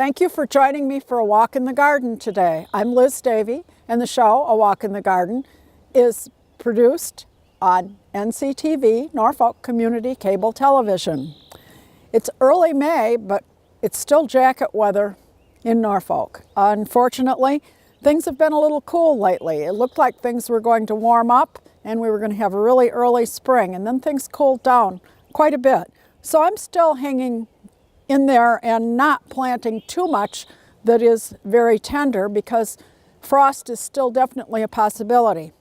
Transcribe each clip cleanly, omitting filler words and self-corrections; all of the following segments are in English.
Thank you for joining me for a walk in the garden today. I'm Liz Davey, and the show, A Walk in the Garden, is produced on NCTV, Norfolk Community Cable Television. It's early May, but it's still jacket weather in Norfolk. Unfortunately, things have been a little cool lately. It looked like things were going to warm up and we were going to have a really early spring, and then things cooled down quite a bit. So I'm still hanging in there and not planting too much that is very tender because frost is still definitely a possibility.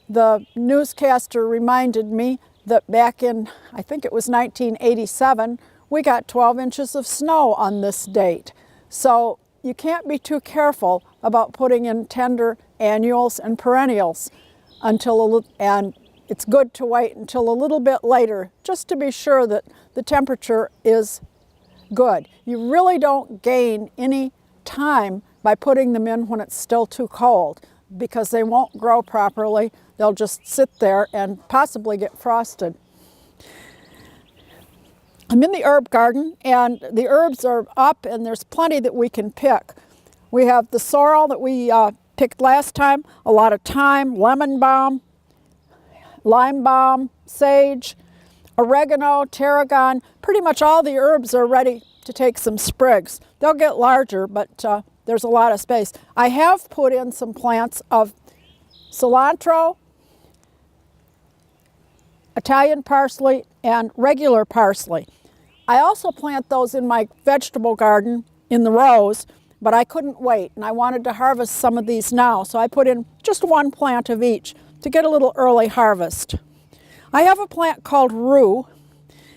The newscaster reminded me that back in, I think it was 1987, we got 12 inches of snow on this date. So you can't be too careful about putting in tender annuals and perennials and it's good to wait until a little bit later just to be sure that the temperature is good. You really don't gain any time by putting them in when it's still too cold because they won't grow properly. They'll just sit there and possibly get frosted. I'm in the herb garden and the herbs are up and there's plenty that we can pick. We have the sorrel that we picked last time, a lot of thyme, lemon balm, lime balm, sage, oregano, tarragon. Pretty much all the herbs are ready to take some sprigs. They'll get larger, but there's a lot of space. I have put in some plants of cilantro, Italian parsley, and regular parsley. I also plant those in my vegetable garden in the rows, but I couldn't wait and I wanted to harvest some of these now, so I put in just one plant of each to get a little early harvest. I have a plant called rue,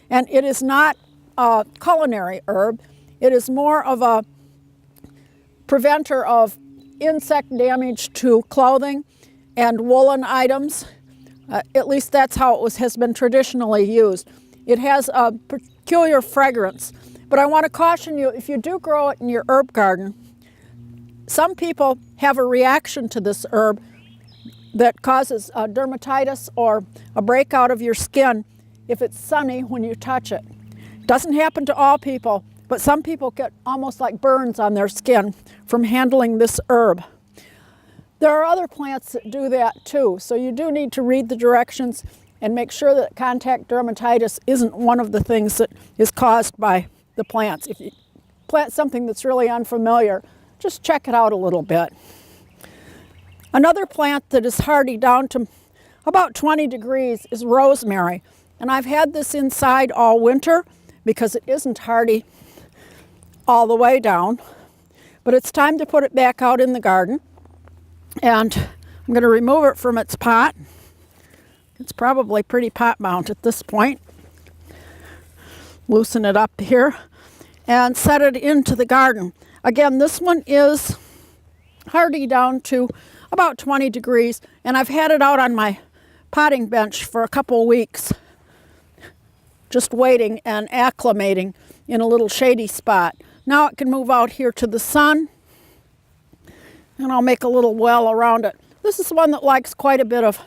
and it is not a culinary herb. It is more of a preventer of insect damage to clothing and woolen items. At least that's how it has been traditionally used. It has a peculiar fragrance, but I want to caution you, if you do grow it in your herb garden, some people have a reaction to this herb that causes dermatitis or a breakout of your skin if it's sunny when you touch it. Doesn't happen to all people, but some people get almost like burns on their skin from handling this herb. There are other plants that do that too, so you do need to read the directions and make sure that contact dermatitis isn't one of the things that is caused by the plants. If you plant something that's really unfamiliar, just check it out a little bit. Another plant that is hardy down to about 20 degrees is rosemary. And I've had this inside all winter because it isn't hardy all the way down. But it's time to put it back out in the garden. And I'm going to remove it from its pot. It's probably pretty pot mount at this point. Loosen it up here and set it into the garden. Again, this one is hardy down to about 20 degrees, and I've had it out on my potting bench for a couple weeks, just waiting and acclimating in a little shady spot. Now it can move out here to the sun, and I'll make a little well around it. This is one that likes quite a bit of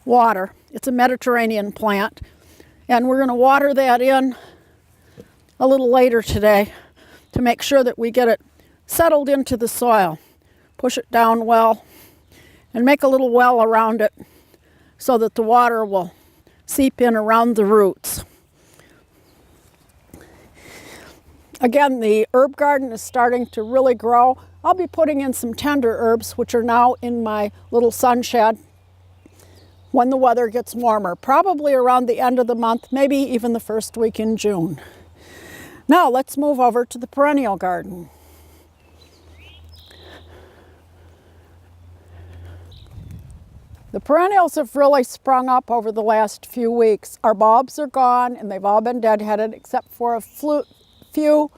water. It's a Mediterranean plant, and we're going to water that in a little later today to make sure that we get it settled into the soil. Push it down well and make a little well around it so that the water will seep in around the roots. Again, the herb garden is starting to really grow. I'll be putting in some tender herbs, which are now in my little sun shed when the weather gets warmer, probably around the end of the month, maybe even the first week in June. Now let's move over to the perennial garden. The perennials have really sprung up over the last few weeks. Our bulbs are gone and they've all been deadheaded except for a few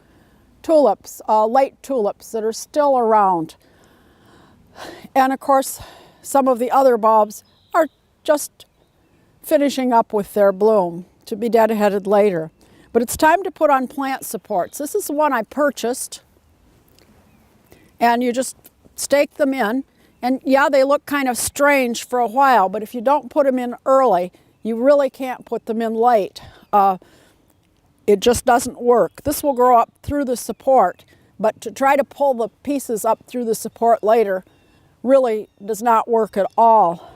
tulips, late tulips that are still around. And of course, some of the other bulbs are just finishing up with their bloom to be deadheaded later. But it's time to put on plant supports. This is the one I purchased, and you just stake them in. And yeah, they look kind of strange for a while, but if you don't put them in early, you really can't put them in late. It just doesn't work. This will grow up through the support. but to try to pull the pieces up through the support later really does not work at all.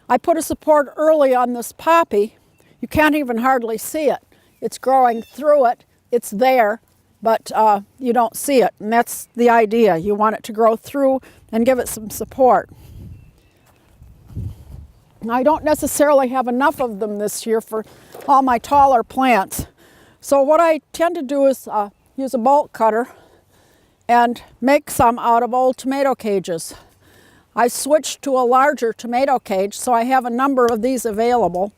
I put a support early on this poppy. You can't even hardly see it. It's growing through it. It's there, but you don't see it, and that's the idea. You want it to grow through and give it some support. Now, I don't necessarily have enough of them this year for all my taller plants. So what I tend to do is use a bolt cutter and make some out of old tomato cages. I switched to a larger tomato cage, so I have a number of these available.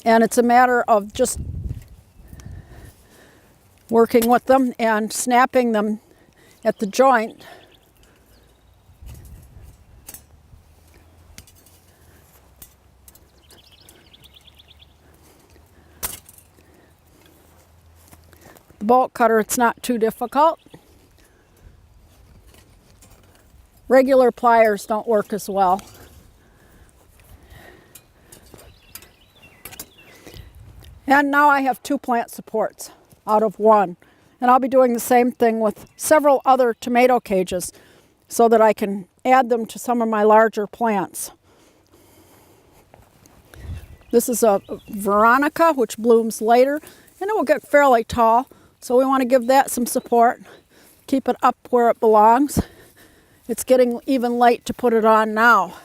And it's a matter of just working with them and snapping them at the joint. The bolt cutter, it's not too difficult. Regular pliers don't work as well. And now I have 2 plant supports out of 1. And I'll be doing the same thing with several other tomato cages so that I can add them to some of my larger plants. This is a Veronica, which blooms later, and it will get fairly tall. So we want to give that some support, keep it up where it belongs. It's getting even late to put it on now.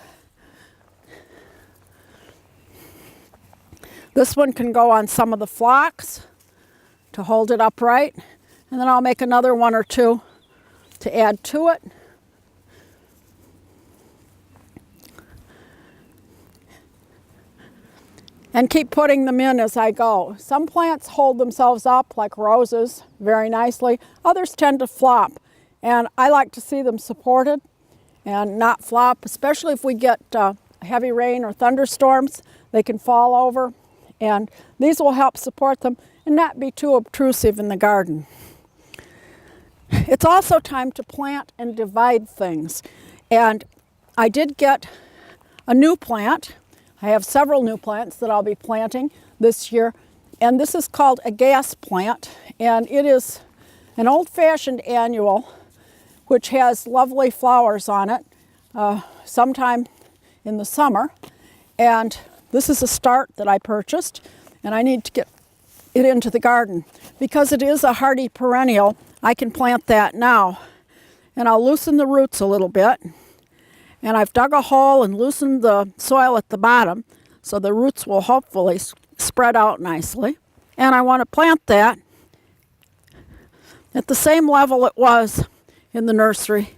This one can go on some of the phlox to hold it upright, and then I'll make another 1 or 2 to add to it. And keep putting them in as I go. Some plants hold themselves up, like roses, very nicely. Others tend to flop, and I like to see them supported and not flop, especially if we get heavy rain or thunderstorms. They can fall over, and these will help support them and not be too obtrusive in the garden. It's also time to plant and divide things. And I did get a new plant. I have several new plants that I'll be planting this year, and this is called a gas plant, and it is an old-fashioned annual which has lovely flowers on it sometime in the summer. And this is a start that I purchased, and I need to get it into the garden. Because it is a hardy perennial, I can plant that now. And I'll loosen the roots a little bit. And I've dug a hole and loosened the soil at the bottom so the roots will hopefully spread out nicely. And I want to plant that at the same level it was in the nursery.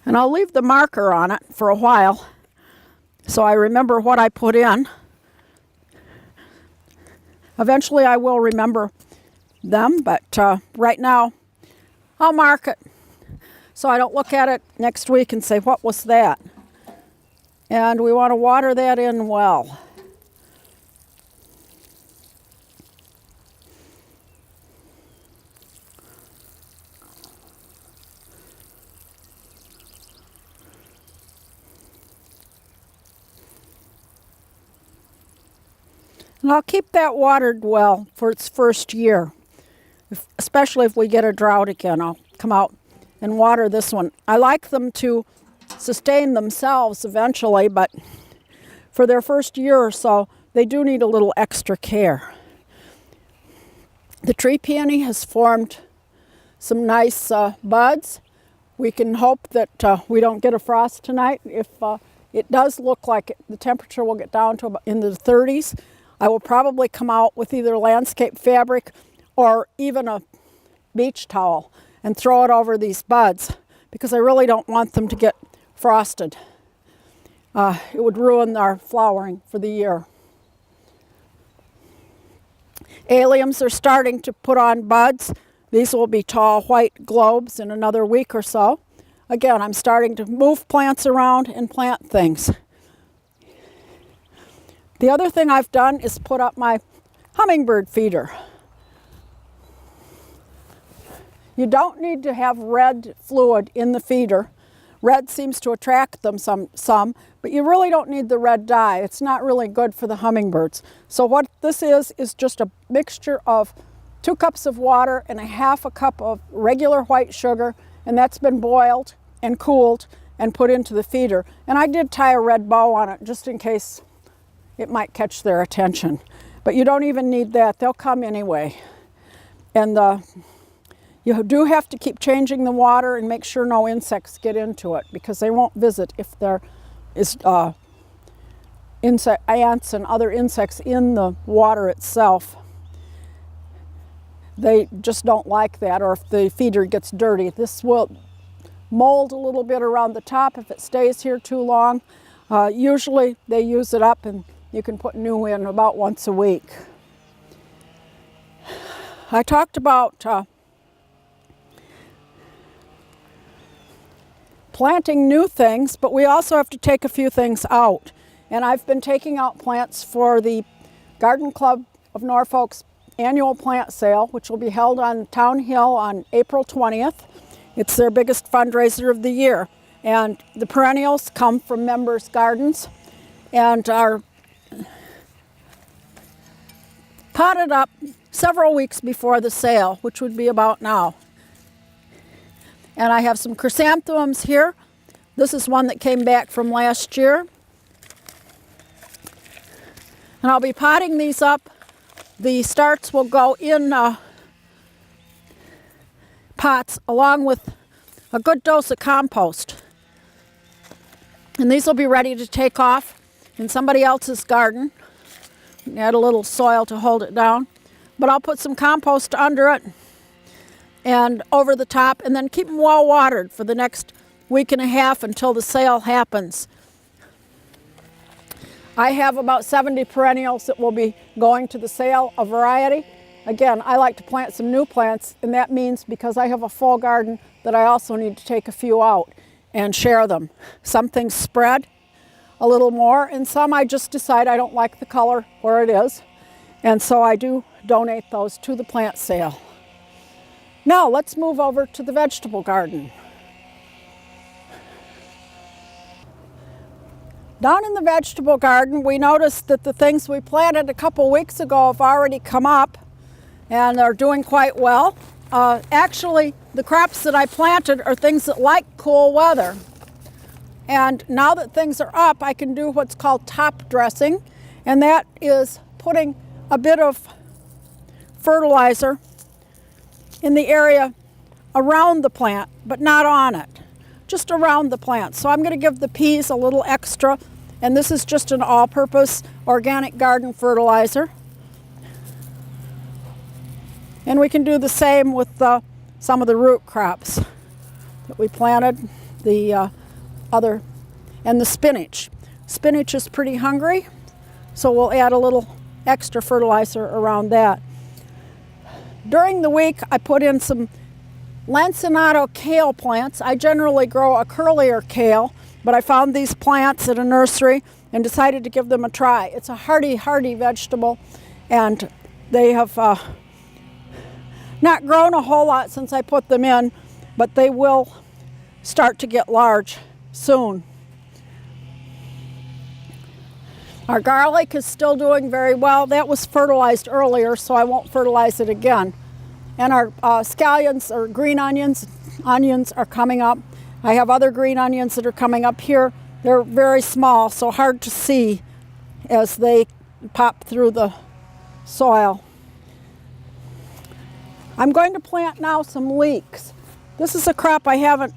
And I'll leave the marker on it for a while so I remember what I put in. Eventually I will remember them, but right now I'll mark it so I don't look at it next week and say, what was that? And we want to water that in well. And I'll keep that watered well for its first year. Especially if we get a drought again, I'll come out and water this one. I like them to sustain themselves eventually, but for their first year or so, they do need a little extra care. The tree peony has formed some nice buds. We can hope that we don't get a frost tonight. If it does look like the temperature will get down to about in the 30s, I will probably come out with either landscape fabric or even a beach towel and throw it over these buds because I really don't want them to get frosted. It would ruin our flowering for the year. Alliums are starting to put on buds. These will be tall white globes in another week or so. Again, I'm starting to move plants around and plant things. The other thing I've done is put up my hummingbird feeder. You don't need to have red fluid in the feeder. Red seems to attract them some, but you really don't need the red dye. It's not really good for the hummingbirds. So what this is just a mixture of 2 cups of water and a half a cup of regular white sugar, and that's been boiled and cooled and put into the feeder. And I did tie a red bow on it just in case it might catch their attention. But you don't even need that. They'll come anyway. And you do have to keep changing the water and make sure no insects get into it, because they won't visit if there is ants and other insects in the water itself. They just don't like that, or if the feeder gets dirty. This will mold a little bit around the top if it stays here too long. Usually they use it up and you can put new in about once a week. I talked about planting new things, but we also have to take a few things out. And I've been taking out plants for the Garden Club of Norfolk's annual plant sale, which will be held on Town Hill on April 20th. It's their biggest fundraiser of the year. And the perennials come from members' gardens and are potted up several weeks before the sale, which would be about now. And I have some chrysanthemums here. This is one that came back from last year. And I'll be potting these up. The starts will go in pots along with a good dose of compost. And these will be ready to take off in somebody else's garden. Add a little soil to hold it down. But I'll put some compost under it and over the top, and then keep them well watered for the next week and a half until the sale happens. I have about 70 perennials that will be going to the sale, a variety. Again, I like to plant some new plants, and that means because I have a full garden that I also need to take a few out and share them. Some things spread a little more, and some I just decide I don't like the color where it is, and so I do donate those to the plant sale. Now let's move over to the vegetable garden. Down in the vegetable garden, we noticed that the things we planted a couple weeks ago have already come up and are doing quite well. Actually, the crops that I planted are things that like cool weather. And now that things are up, I can do what's called top dressing, and that is putting a bit of fertilizer in the area around the plant, but not on it, just around the plant. So I'm going to give the peas a little extra, and this is just an all-purpose organic garden fertilizer. And we can do the same with some of the root crops that we planted, the other, and the spinach. Spinach is pretty hungry, so we'll add a little extra fertilizer around that. During the week, I put in some lanceolato kale plants. I generally grow a curlier kale, but I found these plants at a nursery and decided to give them a try. It's a hardy vegetable, and they have not grown a whole lot since I put them in, but they will start to get large soon. Our garlic is still doing very well. That was fertilized earlier, so I won't fertilize it again. And our scallions, or green onions are coming up. I have other green onions that are coming up here. They're very small, so hard to see as they pop through the soil. I'm going to plant now some leeks. This is a crop I haven't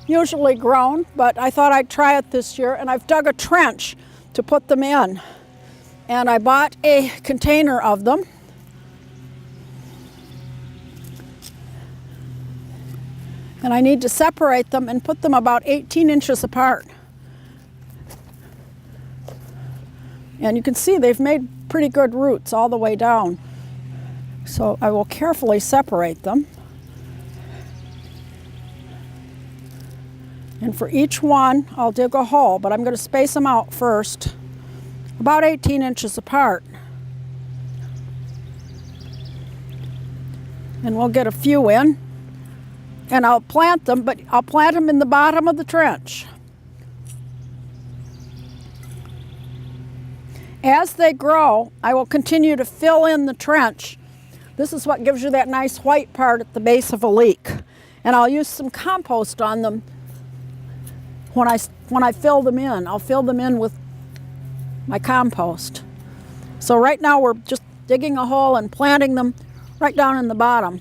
usually grown, but I thought I'd try it this year, and I've dug a trench to put them in. And I bought a container of them. And I need to separate them and put them about 18 inches apart. And you can see they've made pretty good roots all the way down. So I will carefully separate them. And for each one, I'll dig a hole, but I'm going to space them out first, about 18 inches apart. And we'll get a few in. and I'll plant them, but I'll plant them in the bottom of the trench. As they grow, I will continue to fill in the trench. This is what gives you that nice white part at the base of a leek. And I'll use some compost on them when I fill them in. I'll fill them in with my compost. So right now we're just digging a hole and planting them right down in the bottom.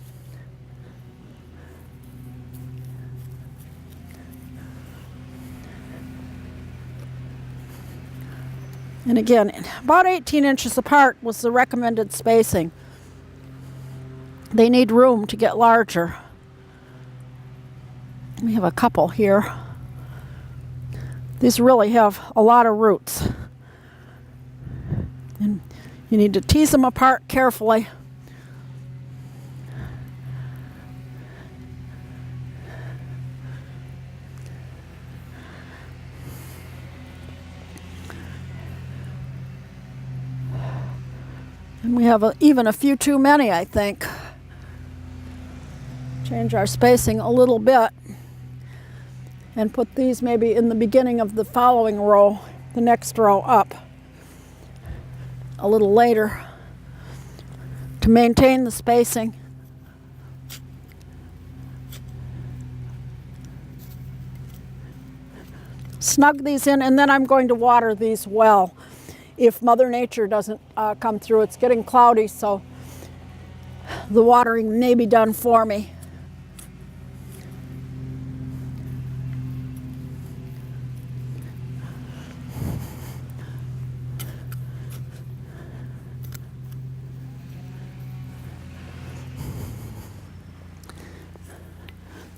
And again, about 18 inches apart was the recommended spacing. They need room to get larger. We have a couple here. These really have a lot of roots. And you need to tease them apart carefully. And we have even a few too many, I think. Change our spacing a little bit and put these maybe in the beginning of the following row, the next row up a little later to maintain the spacing. Snug these in, and then I'm going to water these well. If Mother Nature doesn't come through, it's getting cloudy, so the watering may be done for me.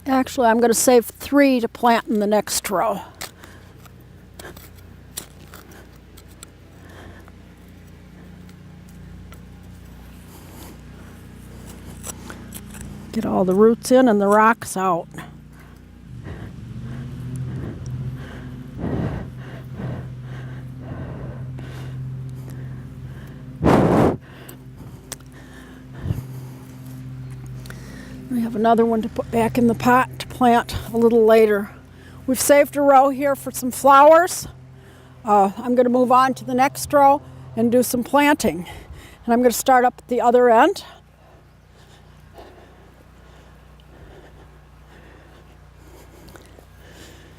Actually, I'm going to save 3 to plant in the next row. Get all the roots in and the rocks out. We have another one to put back in the pot to plant a little later. We've saved a row here for some flowers. I'm going to move on to the next row and do some planting. And I'm going to start up at the other end.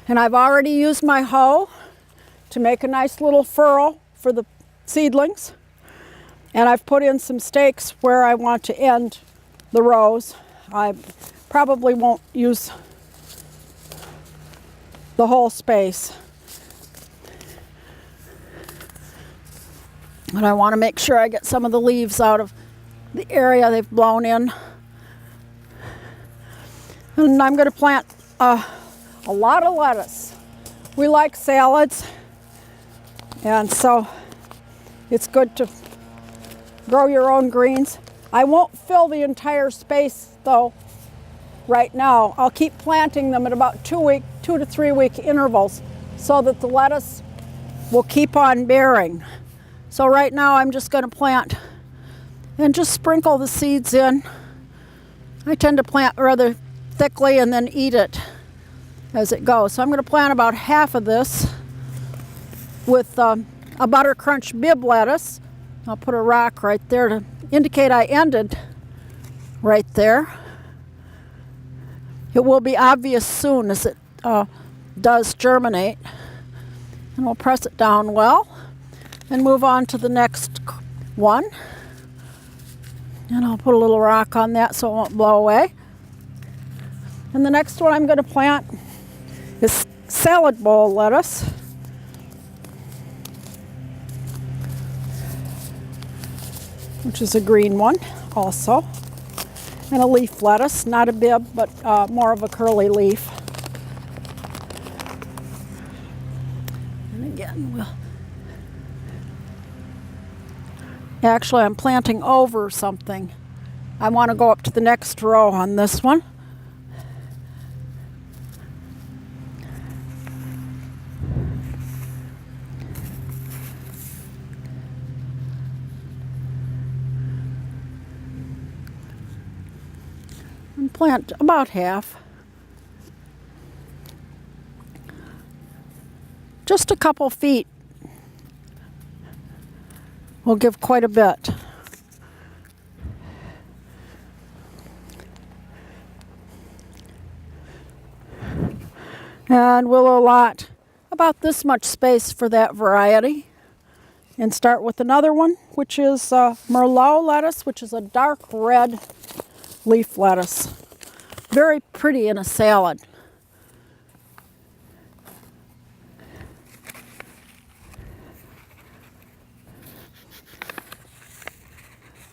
And I've already used my hoe to make a nice little furrow for the seedlings. And I've put in some stakes where I want to end the rows. I probably won't use the whole space. But I want to make sure I get some of the leaves out of the area they've blown in. And I'm going to plant a lot of lettuce. We like salads, and so it's good to grow your own greens. I won't fill the entire space though right now. I'll keep planting them at about 2 to 3 week intervals so that the lettuce will keep on bearing. So right now I'm just going to plant and just sprinkle the seeds in. I tend to plant rather thickly and then eat it as it goes. So I'm going to plant about half of this with a Butter Crunch bib lettuce. I'll put a rock right there to indicate I ended right there. It will be obvious soon as it does germinate. And we'll press it down well and move on to the next one. And I'll put a little rock on that so it won't blow away. And the next one I'm going to plant is salad bowl lettuce. Which is a green one also. And a leaf lettuce, not a bib, but more of a curly leaf. And again, actually I'm planting over something. I want to go up to the next row on this one. And plant about half. Just a couple feet will give quite a bit. And we'll allot about this much space for that variety. And start with another one, which is Merlot lettuce, which is a dark red leaf lettuce. Very pretty in a salad.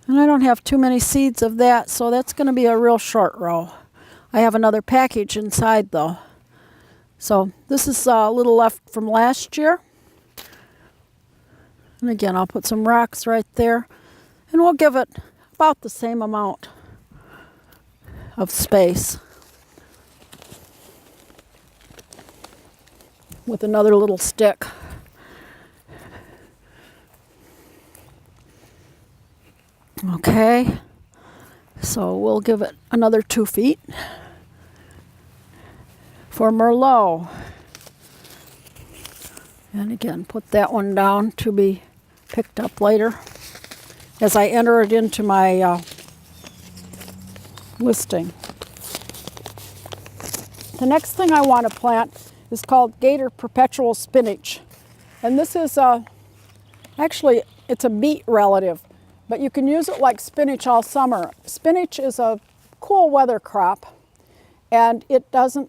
And I don't have too many seeds of that, so that's going to be a real short row. I have another package inside though. So this is a little left from last year. And again, I'll put some rocks right there. And we'll give it about the same amount of space. With another little stick. Okay, so we'll give it another 2 feet for Merlot. And again, put that one down to be picked up later as I enter it into my listing. The next thing I want to plant is called Gator Perpetual Spinach. And this is actually, it's a beet relative. But you can use it like spinach all summer. Spinach is a cool weather crop, and it doesn't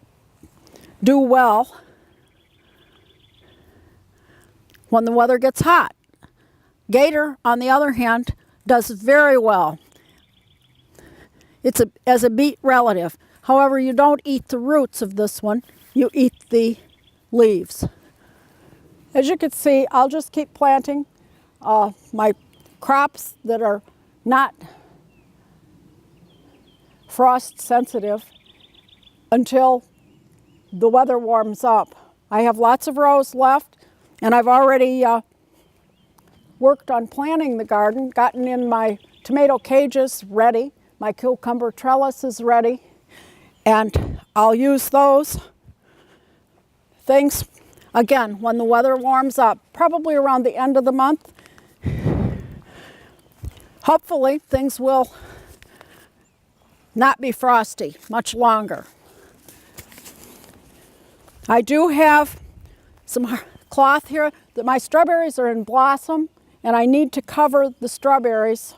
do well when the weather gets hot. Gator, on the other hand, does very well. It's as a beet relative. However, you don't eat the roots of this one. You eat the leaves. As you can see, I'll just keep planting my crops that are not frost sensitive until the weather warms up. I have lots of rows left, and I've already worked on planting the garden, gotten in my tomato cages ready, my cucumber trellis is ready, and I'll use those things again when the weather warms up, probably around the end of the month. Hopefully, things will not be frosty much longer. I do have some cloth here that my strawberries are in blossom, and I need to cover the strawberries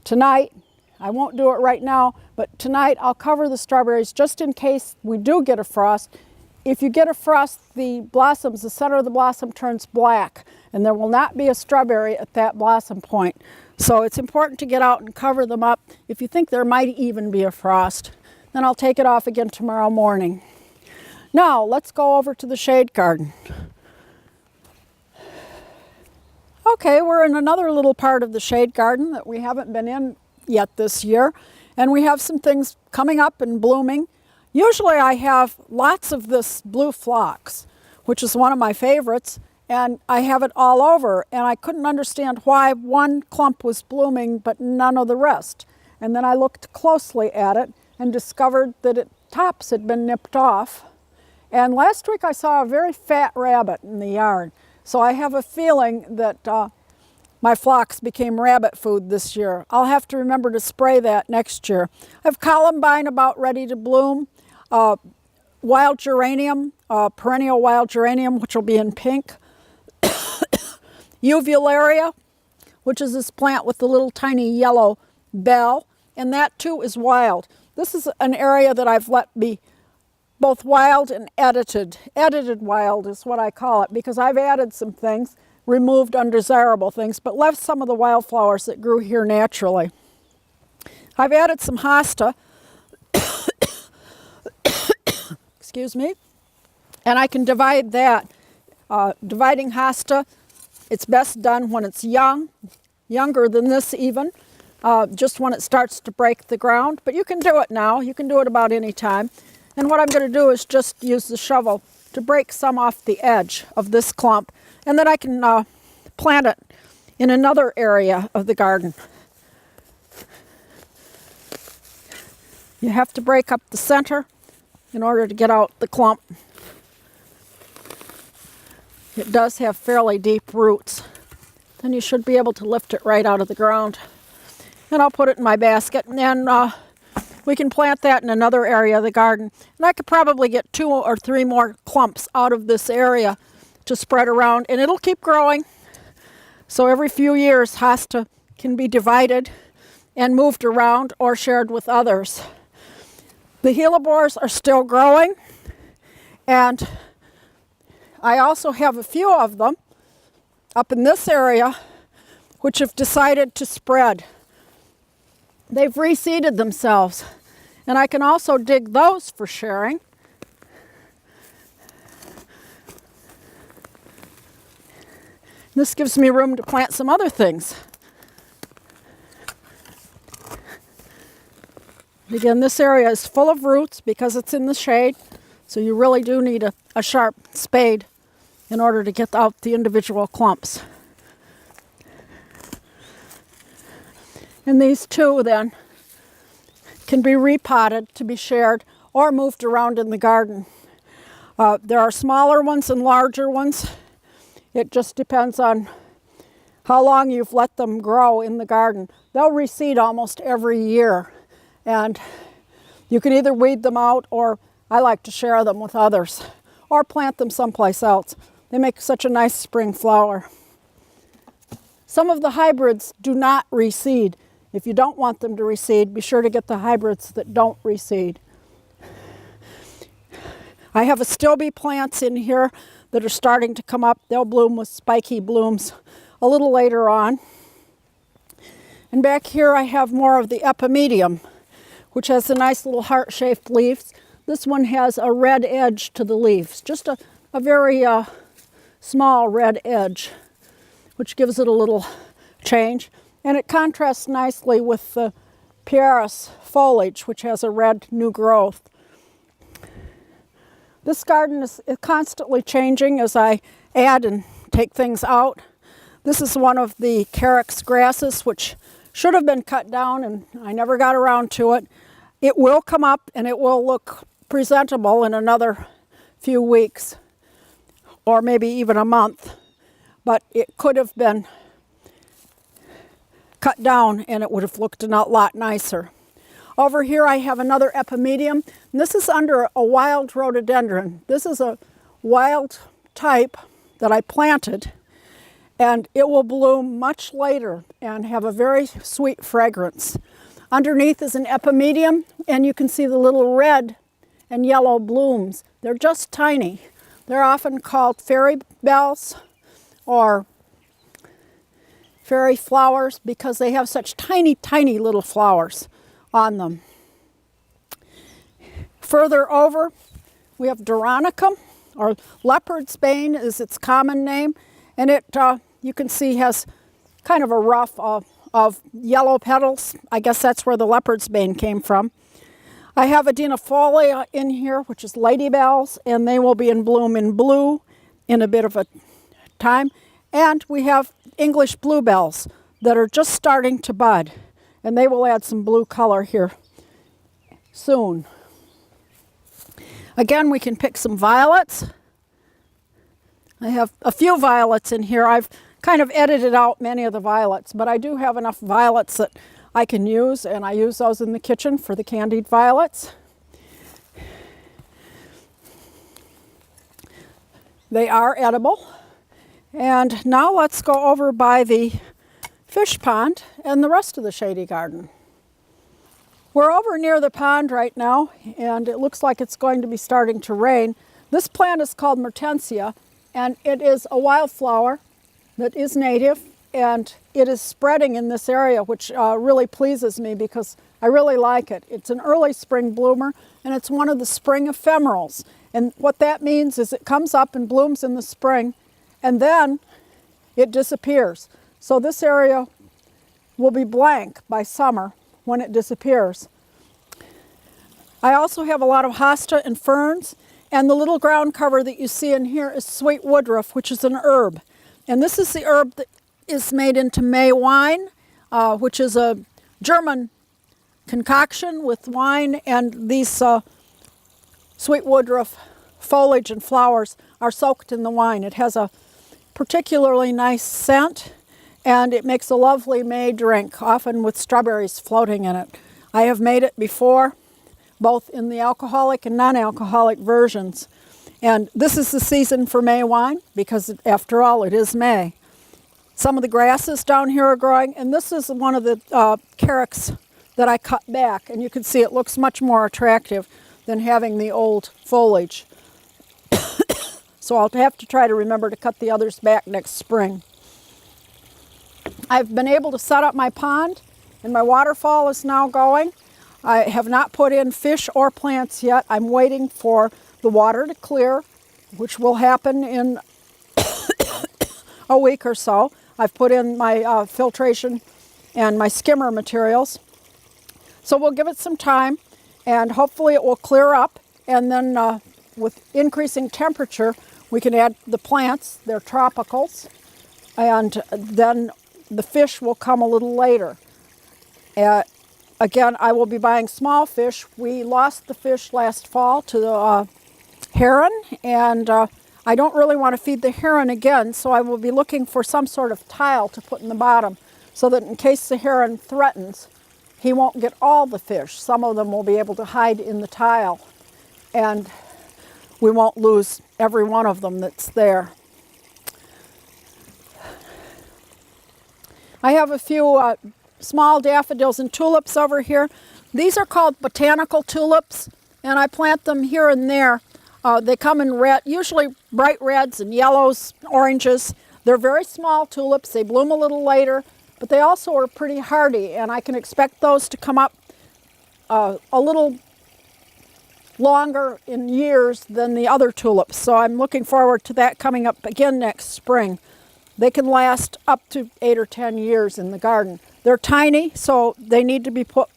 tonight. I won't do it right now, but tonight I'll cover the strawberries just in case we do get a frost. If you get a frost, the blossoms, the center of the blossom turns black, and there will not be a strawberry at that blossom point. So it's important to get out and cover them up. If you think there might even be a frost, then I'll take it off again tomorrow morning. Now, let's go over to the shade garden. Okay, we're in another little part of the shade garden that we haven't been in yet this year, and we have some things coming up and blooming. Usually I have lots of this blue phlox, which is one of my favorites, and I have it all over, and I couldn't understand why one clump was blooming but none of the rest. And then I looked closely at it and discovered that its tops had been nipped off. And last week I saw a very fat rabbit in the yard, so I have a feeling that my phlox became rabbit food this year. I'll have to remember to spray that next year. I have columbine about ready to bloom. Wild geranium, perennial wild geranium, which will be in pink. Uvularia, which is this plant with the little tiny yellow bell, and that too is wild. This is an area that I've let be both wild and edited. Edited wild is what I call it, because I've added some things, removed undesirable things, but left some of the wildflowers that grew here naturally. I've added some hosta, excuse me, and I can divide that. Dividing hosta, it's best done when it's young, younger than this even, just when it starts to break the ground. But you can do it now. You can do it about any time. And what I'm going to do is just use the shovel to break some off the edge of this clump, and then I can plant it in another area of the garden. You have to break up the center in order to get out the clump. It does have fairly deep roots. Then you should be able to lift it right out of the ground. And I'll put it in my basket, and we can plant that in another area of the garden. And I could probably get 2 or 3 more clumps out of this area to spread around, and it'll keep growing. So every few years, hosta can be divided and moved around or shared with others. The hellebores are still growing, and I also have a few of them up in this area which have decided to spread. They've reseeded themselves, and I can also dig those for sharing. This gives me room to plant some other things. Again, this area is full of roots because it's in the shade, so you really do need a sharp spade in order to get out the individual clumps. And these two then can be repotted to be shared or moved around in the garden. There are smaller ones and larger ones. It just depends on how long you've let them grow in the garden. They'll reseed almost every year, and you can either weed them out, or I like to share them with others or plant them someplace else. They make such a nice spring flower. Some of the hybrids do not reseed. If you don't want them to reseed, be sure to get the hybrids that don't reseed. I have astilbe plants in here that are starting to come up. They'll bloom with spiky blooms a little later on. And back here I have more of the epimedium, which has the nice little heart-shaped leaves. This one has a red edge to the leaves, just a very small red edge, which gives it a little change. And it contrasts nicely with the Pieris foliage, which has a red new growth. This garden is constantly changing as I add and take things out. This is one of the carex grasses, which should have been cut down, and I never got around to it. It will come up and it will look presentable in another few weeks, or maybe even a month, but it could have been cut down and it would have looked a lot nicer. Over here I have another epimedium, and this is under a wild rhododendron. This is a wild type that I planted, and it will bloom much later and have a very sweet fragrance. Underneath is an epimedium, and you can see the little red and yellow blooms. They're just tiny. They're often called fairy bells or fairy flowers because they have such tiny, tiny little flowers on them. Further over, we have Doronicum, or leopard's bane is its common name, and it, you can see, has kind of a ruff of yellow petals. I guess that's where the leopard's bane came from. I have Adenifolia in here, which is ladybells, and they will be in bloom in blue in a bit of a time. And we have English bluebells that are just starting to bud, and they will add some blue color here soon. Again, we can pick some violets. I have a few violets in here. I've kind of edited out many of the violets, but I do have enough violets that I can use, and I use those in the kitchen for the candied violets. They are edible. And now let's go over by the fish pond and the rest of the shady garden. We're over near the pond right now, and it looks like it's going to be starting to rain. This plant is called Mertensia, and it is a wildflower that is native, and it is spreading in this area, which really pleases me because I really like it. It's an early spring bloomer, and it's one of the spring ephemerals. And what that means is it comes up and blooms in the spring, and then it disappears. So this area will be blank by summer when it disappears. I also have a lot of hosta and ferns, and the little ground cover that you see in here is sweet woodruff, which is an herb. And this is the herb that is made into May wine, which is a German concoction with wine, and these sweet woodruff foliage and flowers are soaked in the wine. It has a particularly nice scent, and it makes a lovely May drink, often with strawberries floating in it. I have made it before, both in the alcoholic and non-alcoholic versions. And this is the season for May wine, because after all, it is May. Some of the grasses down here are growing, and this is one of the carex that I cut back, and you can see it looks much more attractive than having the old foliage. So I'll have to try to remember to cut the others back next spring. I've been able to set up my pond, and my waterfall is now going. I have not put in fish or plants yet. I'm waiting for the water to clear, which will happen in a week or so. I've put in my filtration and my skimmer materials. So we'll give it some time, and hopefully it will clear up, and then with increasing temperature, we can add the plants. They're tropicals, and then the fish will come a little later. Again, I will be buying small fish. We lost the fish last fall to the heron, and I don't really want to feed the heron again, so I will be looking for some sort of tile to put in the bottom so that in case the heron threatens, he won't get all the fish. Some of them will be able to hide in the tile, and we won't lose every one of them that's there. I have a few small daffodils and tulips over here. These are called botanical tulips, and I plant them here and there. They come in red, usually bright reds and yellows, oranges. They're very small tulips. They bloom a little later, but they also are pretty hardy, and I can expect those to come up a little longer in years than the other tulips. So I'm looking forward to that coming up again next spring. They can last up to 8 or 10 years in the garden. They're tiny, so they need to be put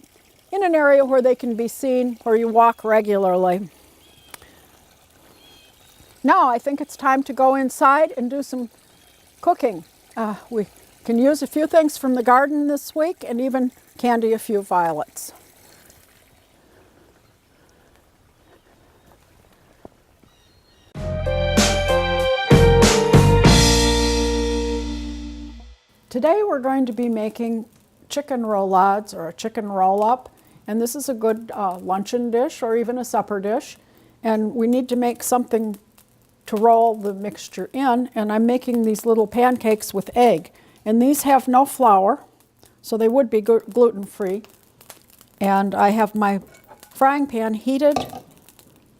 in an area where they can be seen, where you walk regularly. Now I think it's time to go inside and do some cooking. We can use a few things from the garden this week and even candy a few violets. Today we're going to be making chicken roulades, or a chicken roll-up, and this is a good luncheon dish or even a supper dish, and we need to make something to roll the mixture in, and I'm making these little pancakes with egg, and these have no flour, so they would be gluten-free. And I have my frying pan heated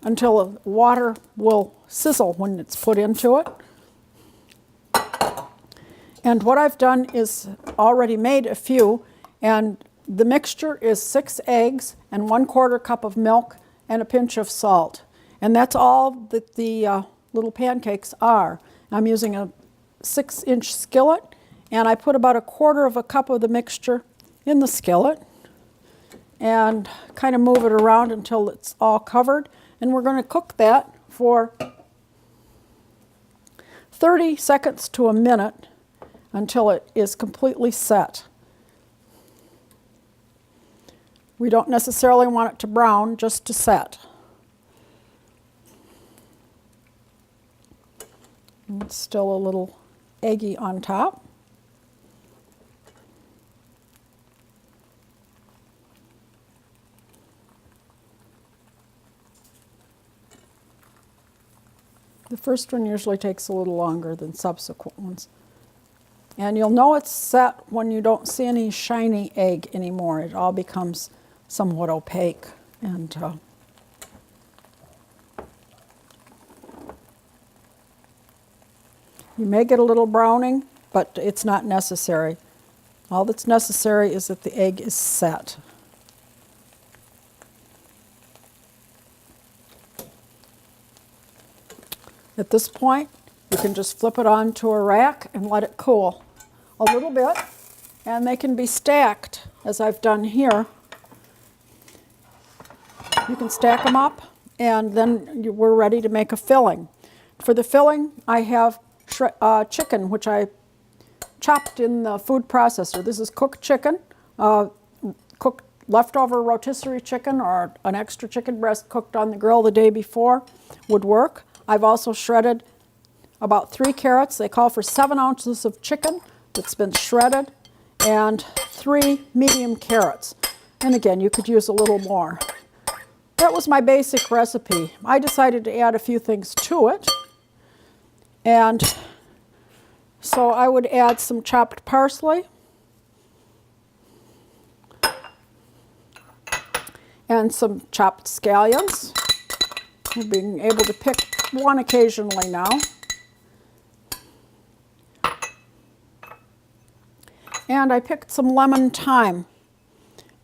until the water will sizzle when it's put into it. And what I've done is already made a few, and the mixture is 6 eggs and 1/4 cup of milk and a pinch of salt. And that's all that the little pancakes are. I'm using a 6-inch skillet, and I put about 1/4 cup of the mixture in the skillet and kind of move it around until it's all covered. And we're going to cook that for 30 seconds to a minute until it is completely set. We don't necessarily want it to brown, just to set. And it's still a little eggy on top. The first one usually takes a little longer than subsequent ones. And you'll know it's set when you don't see any shiny egg anymore. It all becomes somewhat opaque. And you may get a little browning, but it's not necessary. All that's necessary is that the egg is set. At this point, you can just flip it onto a rack and let it cool a little bit, and they can be stacked as I've done here. You can stack them up, and then we're ready to make a filling. For the filling, I have chicken, which I chopped in the food processor. This is cooked chicken, cooked leftover rotisserie chicken or an extra chicken breast cooked on the grill the day before would work. I've also shredded about 3 carrots. They call for 7 ounces of chicken that's been shredded and 3 medium carrots. And again, you could use a little more. That was my basic recipe. I decided to add a few things to it. And so I would add some chopped parsley and some chopped scallions. We're being able to pick one occasionally now. And I picked some lemon thyme,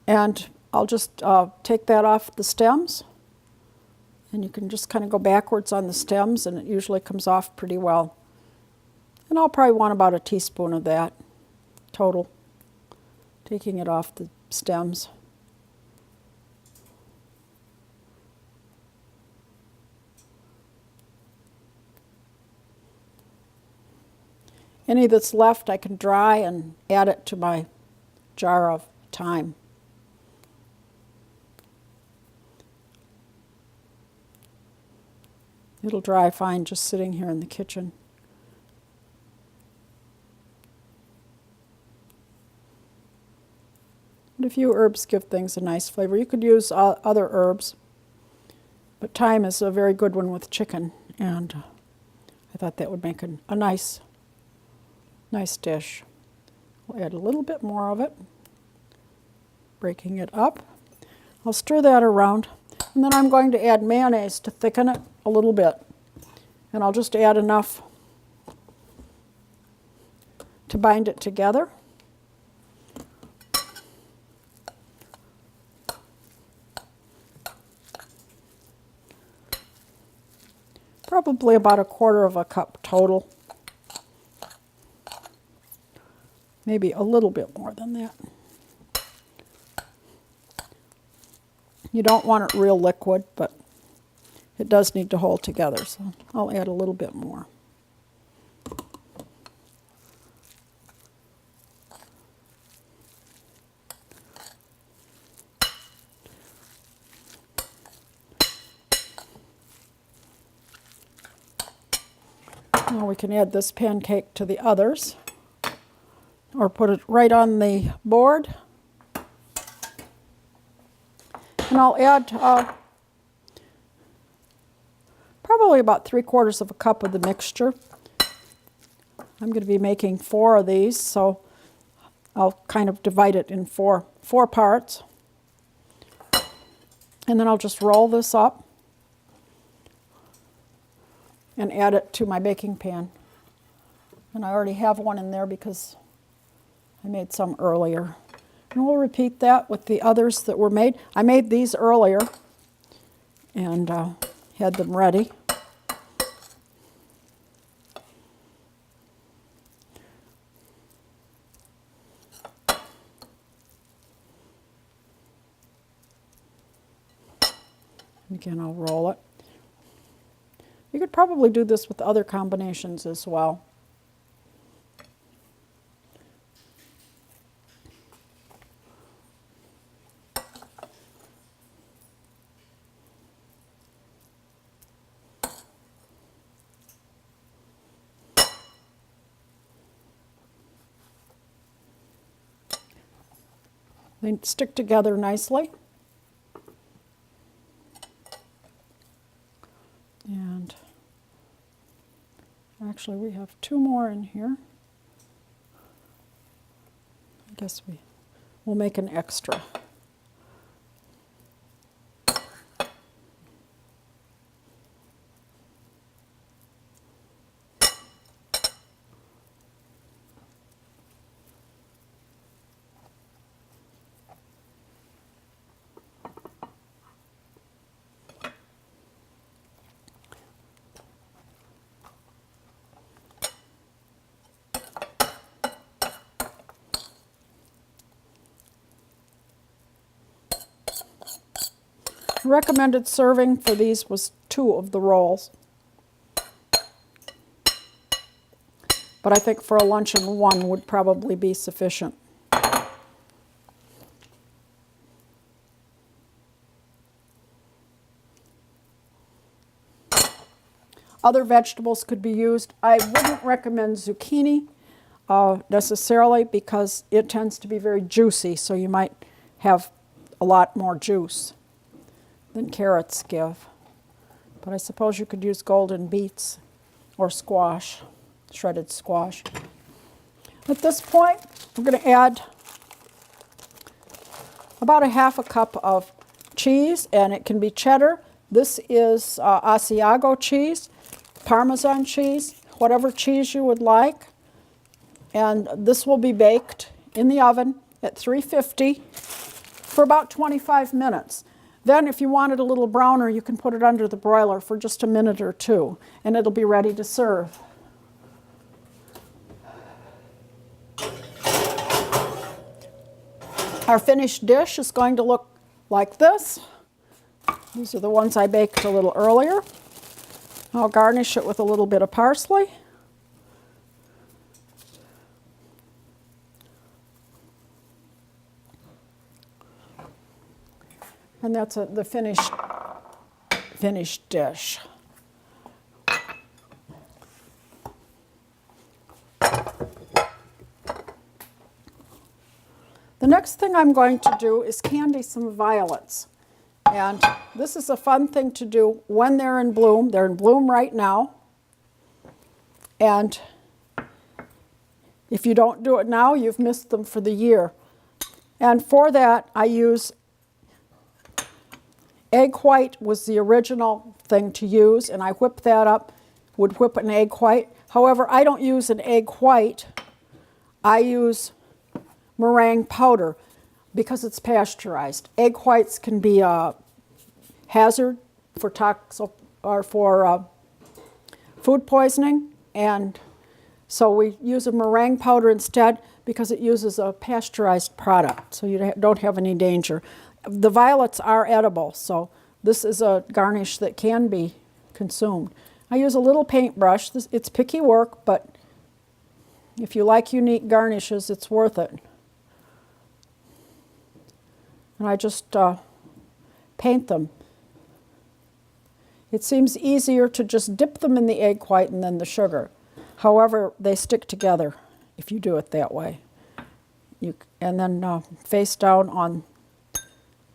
and I'll just take that off the stems. And you can just kind of go backwards on the stems, and it usually comes off pretty well. And I'll probably want about a teaspoon of that total, taking it off the stems. Any that's left I can dry and add it to my jar of thyme. It'll dry fine just sitting here in the kitchen. And a few herbs give things a nice flavor. You could use other herbs, but thyme is a very good one with chicken, and I thought that would make a nice dish. We'll add a little bit more of it, breaking it up. I'll stir that around, and then I'm going to add mayonnaise to thicken it a little bit. And I'll just add enough to bind it together. Probably about 1/4 cup total. Maybe a little bit more than that. You don't want it real liquid, but it does need to hold together, so I'll add a little bit more. Now we can add this pancake to the others, or put it right on the board. And I'll add probably about 3/4 cup of the mixture. I'm going to be making 4 of these, so I'll kind of divide it in four parts. And then I'll just roll this up and add it to my baking pan. And I already have one in there because I made some earlier. And we'll repeat that with the others that were made. I made these earlier and had them ready. And again, I'll roll it. You could probably do this with other combinations as well. They stick together nicely. And actually we have 2 more in here. I guess we'll make an extra. Recommended serving for these was 2 of the rolls. But I think for a luncheon, 1 would probably be sufficient. Other vegetables could be used. I wouldn't recommend zucchini necessarily because it tends to be very juicy, so you might have a lot more juice than carrots give. But I suppose you could use golden beets or squash, shredded squash. At this point, we're going to add about a half a cup of cheese, and it can be cheddar. This is Asiago cheese, Parmesan cheese, whatever cheese you would like. And this will be baked in the oven at 350 for about 25 minutes. Then if you want it a little browner, you can put it under the broiler for just a minute or two, and it'll be ready to serve. Our finished dish is going to look like this. These are the ones I baked a little earlier. I'll garnish it with a little bit of parsley. And that's the finished dish. The next thing I'm going to do is candy some violets. And this is a fun thing to do when they're in bloom. They're in bloom right now. And if you don't do it now, you've missed them for the year. And for that, I use egg white was the original thing to use, and I whip that up, would whip an egg white. However, I don't use an egg white. I use meringue powder because it's pasteurized. Egg whites can be a hazard for food poisoning, and so we use a meringue powder instead because it uses a pasteurized product, so you don't have any danger. The violets are edible, so this is a garnish that can be consumed. I use a little paintbrush. It's picky work, but if you like unique garnishes, it's worth it. And I just paint them. It seems easier to just dip them in the egg white and then the sugar. However, they stick together if you do it that way. And then face down on,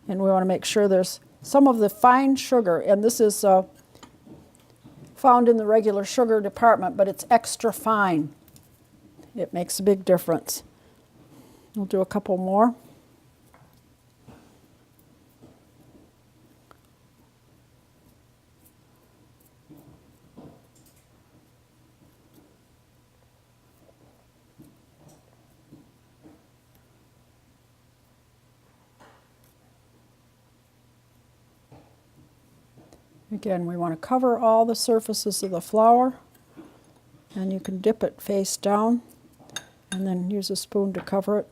and we want to make sure there's some of the fine sugar, and this is found in the regular sugar department, but it's extra fine. It makes a big difference. We'll do a couple more. Again, we want to cover all the surfaces of the flour, and you can dip it face down and then use a spoon to cover it.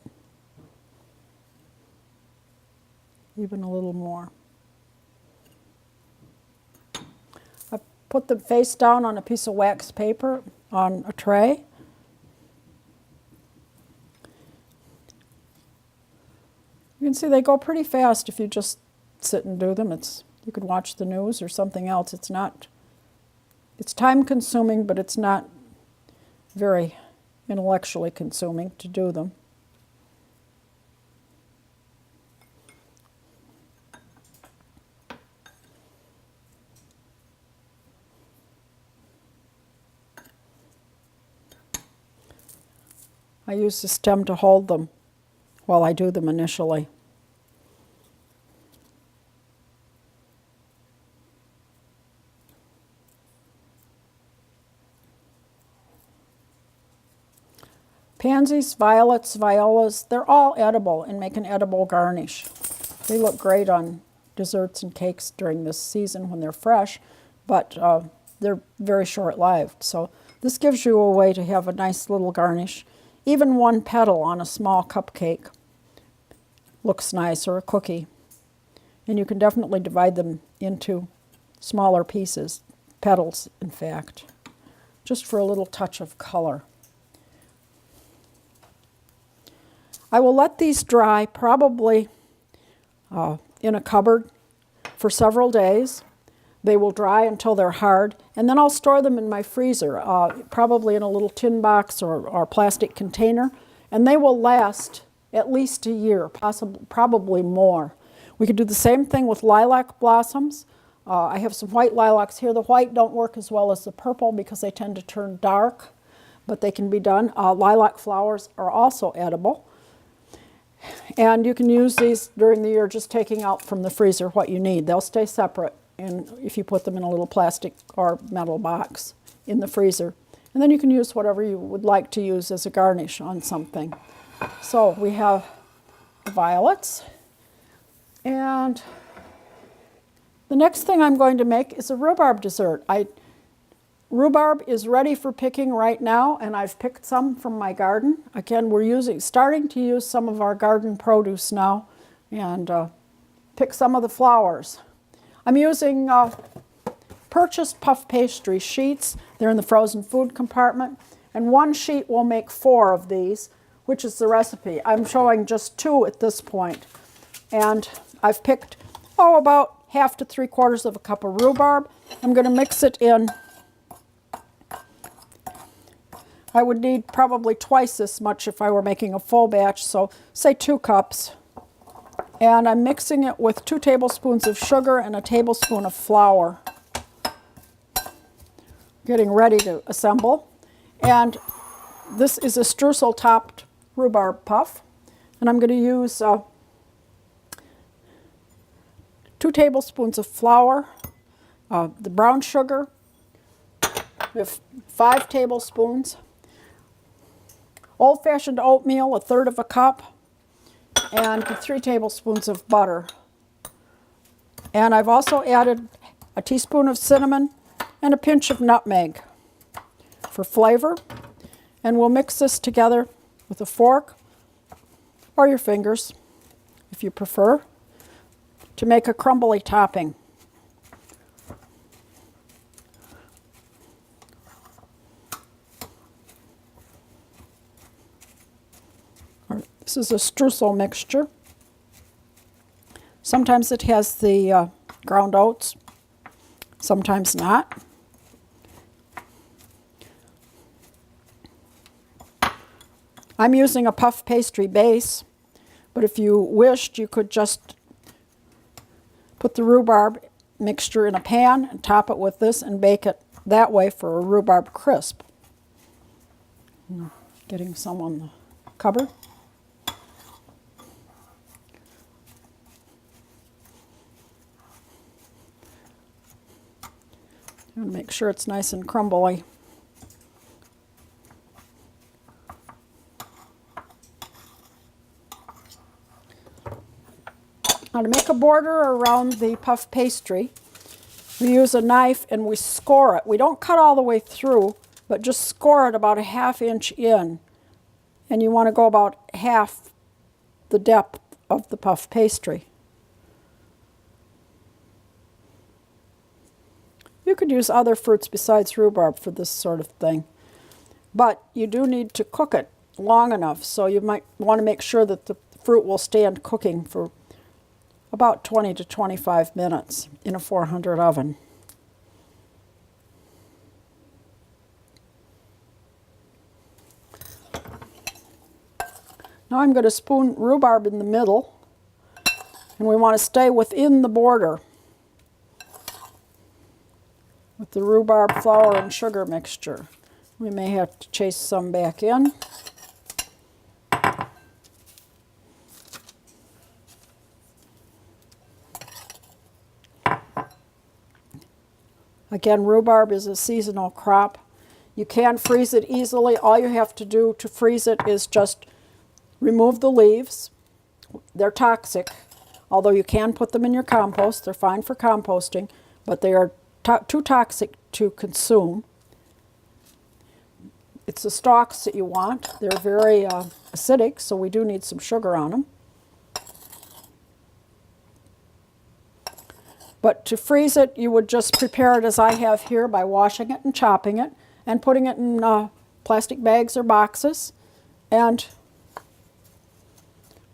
Even a little more. I put them face down on a piece of wax paper on a tray. You can see they go pretty fast if you just sit and do them. You could watch the news or something else. It's time consuming, but it's not very intellectually consuming to do them. I use the stem to hold them while I do them initially. Pansies, violets, violas, they're all edible and make an edible garnish. They look great on desserts and cakes during this season when they're fresh, but they're very short-lived. So this gives you a way to have a nice little garnish. Even one petal on a small cupcake looks nice, or a cookie. And you can definitely divide them into smaller pieces, petals in fact, just for a little touch of color. I will let these dry probably in a cupboard for several days. They will dry until they're hard, and then I'll store them in my freezer, probably in a little tin box or plastic container, and they will last at least a year, probably more. We could do the same thing with lilac blossoms. I have some white lilacs here. The white don't work as well as the purple because they tend to turn dark, but they can be done. Lilac flowers are also edible. And you can use these during the year just taking out from the freezer what you need. They'll stay separate if you put them in a little plastic or metal box in the freezer. And then you can use whatever you would like to use as a garnish on something. So we have the violets. And the next thing I'm going to make is a rhubarb dessert. Rhubarb is ready for picking right now, and I've picked some from my garden. Again, we're starting to use some of our garden produce now and pick some of the flowers. I'm using purchased puff pastry sheets. They're in the frozen food compartment, and one sheet will make 4 of these, which is the recipe. I'm showing just 2 at this point, and I've picked about 1/2 to 3/4 of a cup of rhubarb. I'm going to mix it in. I would need probably twice this much if I were making a full batch, so say 2 cups. And I'm mixing it with 2 tablespoons of sugar and a tablespoon of flour. Getting ready to assemble. And this is a streusel topped rhubarb puff. And I'm going to use 2 tablespoons of flour, the brown sugar. We have 5 tablespoons. Old-fashioned oatmeal, 1/3 of a cup, and 3 tablespoons of butter. And I've also added a teaspoon of cinnamon and a pinch of nutmeg for flavor. And we'll mix this together with a fork or your fingers, if you prefer, to make a crumbly topping. This is a streusel mixture. Sometimes it has the ground oats, sometimes not. I'm using a puff pastry base, but if you wished, you could just put the rhubarb mixture in a pan and top it with this and bake it that way for a rhubarb crisp. Getting some on the cupboard. And make sure it's nice and crumbly. Now to make a border around the puff pastry, we use a knife and we score it. We don't cut all the way through, but just score it about a 1/2 inch in. And you want to go about half the depth of the puff pastry. You could use other fruits besides rhubarb for this sort of thing. But you do need to cook it long enough, so you might want to make sure that the fruit will stand cooking for about 20 to 25 minutes in a 400 oven. Now I'm going to spoon rhubarb in the middle, and we want to stay within the border with the rhubarb flour and sugar mixture. We may have to chase some back in. Again, rhubarb is a seasonal crop. You can freeze it easily. All you have to do to freeze it is just remove the leaves. They're toxic, although you can put them in your compost. They're fine for composting, but they are too toxic to consume. It's the stalks that you want. They're very acidic, so we do need some sugar on them. But to freeze it, you would just prepare it as I have here by washing it and chopping it and putting it in plastic bags or boxes and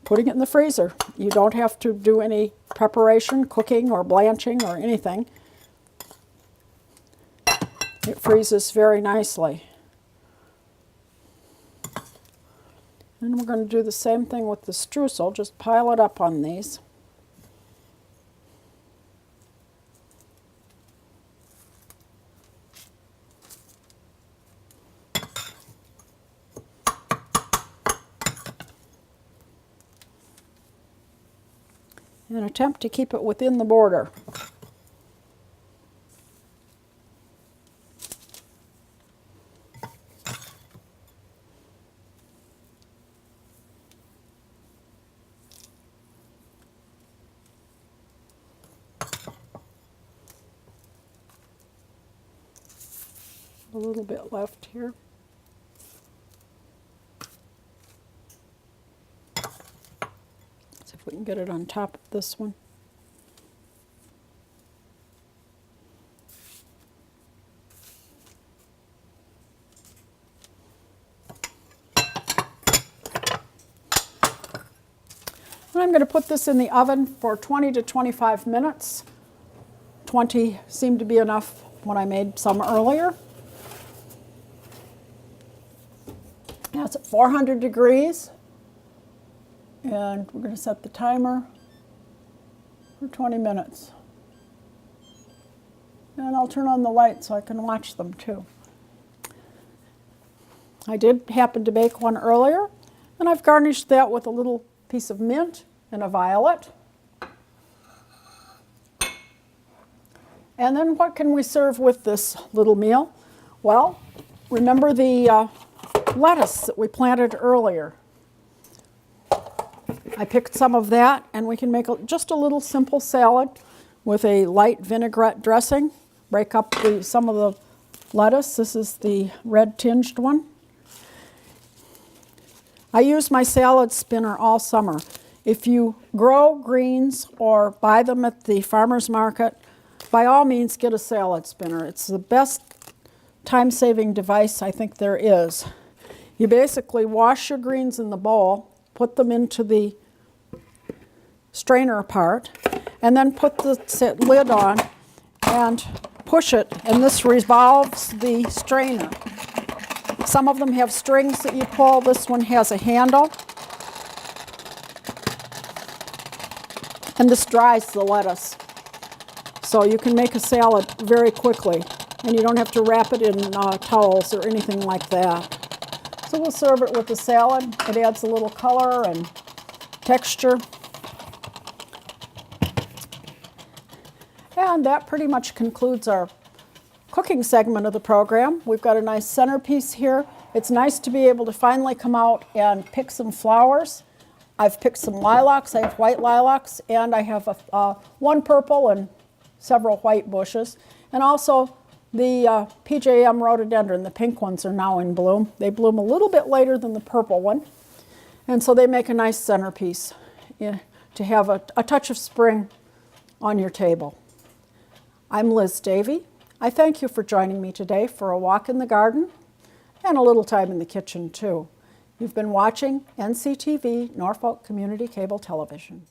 putting it in the freezer. You don't have to do any preparation, cooking or blanching or anything. It freezes very nicely. And we're going to do the same thing with the streusel, just pile it up on these. And attempt to keep it within the border. A little bit left here. See if we can get it on top of this one. And I'm going to put this in the oven for 20 to 25 minutes. 20 seemed to be enough when I made some earlier. Now it's at 400 degrees, and we're going to set the timer for 20 minutes. And I'll turn on the light so I can watch them too. I did happen to bake one earlier, and I've garnished that with a little piece of mint and a violet. And then what can we serve with this little meal? Well, remember the lettuce that we planted earlier. I picked some of that, and we can make just a little simple salad with a light vinaigrette dressing. Break up some of the lettuce. This is the red tinged one. I use my salad spinner all summer. If you grow greens or buy them at the farmer's market, by all means get a salad spinner. It's the best time-saving device I think there is. You basically wash your greens in the bowl, put them into the strainer part, and then put the lid on and push it, and this revolves the strainer. Some of them have strings that you pull. This one has a handle. And this dries the lettuce. So you can make a salad very quickly, and you don't have to wrap it in towels or anything like that. So we'll serve it with the salad. It adds a little color and texture. And that pretty much concludes our cooking segment of the program. We've got a nice centerpiece here. It's nice to be able to finally come out and pick some flowers. I've picked some lilacs. I have white lilacs, and I have one purple and several white bushes. And also the PJM rhododendron, the pink ones, are now in bloom. They bloom a little bit later than the purple one. And so they make a nice centerpiece to have a touch of spring on your table. I'm Liz Davey. I thank you for joining me today for a walk in the garden and a little time in the kitchen too. You've been watching NCTV, Norfolk Community Cable Television.